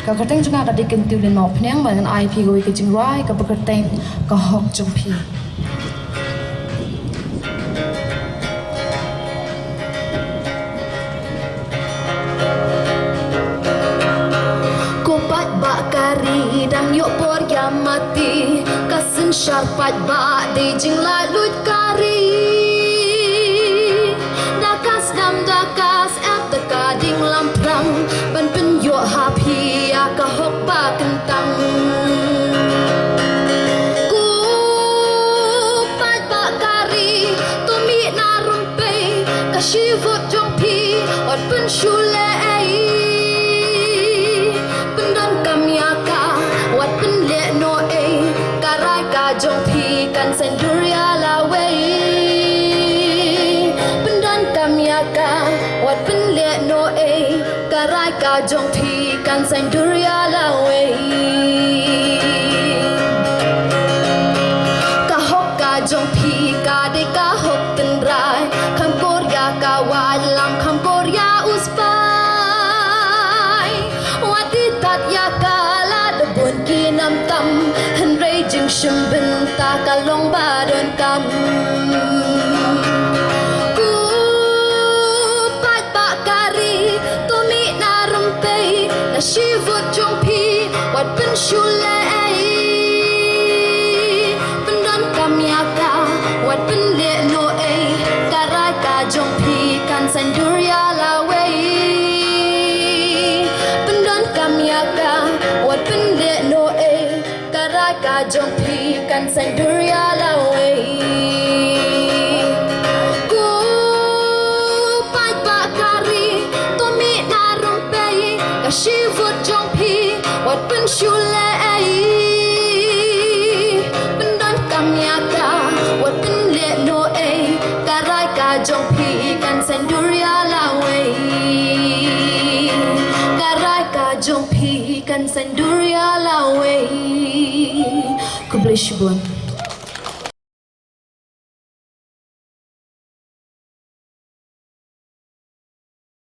ก็กระเตงจุงอากัดดิกันติวเลนนอพเนียงเหมือนไอพีกุยกิจิงไรกับกระเตงก็หอกจงพีbakari dan yuk por yang mati kasen syarpat ba de jing la lut kari dakas dam dakas at the gading lamprang ban pen yuk happy ka hok ba kentang ku pat bakari to mi na rumpe ka shivot jong pi ot pen shule jong pi kan senduria la wei pendan kamyaka wat pen le no e karai ka jong pi kan senduria la wei ka hok ka jong pi ka de ka hok ten rai kham korea ka wa lam kham korea uspai wat tat ya ka la de bun ki nam tamจึงชิมบินตากะลงบาเดินกำกูปัดปะการีตัวมีนารมเปยนาชีวิตจงพีวัดเป็นชูเลเป็นดันกำยากาวัดเป็นเลียโนเอการายกาจงพีกันสันดุริยาลาเวเป็นดันกำยากาวัดเป็นเลียโนเอกาจงพีกันสันดุริยาลาเวกูปัดปะการีตัวมีนารมเปยกับชีวิตจงพีวัดเป็นชูเลเป็นดันกำยากาวัดเป็นเลโนเอการายกาจงพีกันสันดุริยาลาเวการายกาจงพีกันสันดุริยาลาเวKu boleh syubun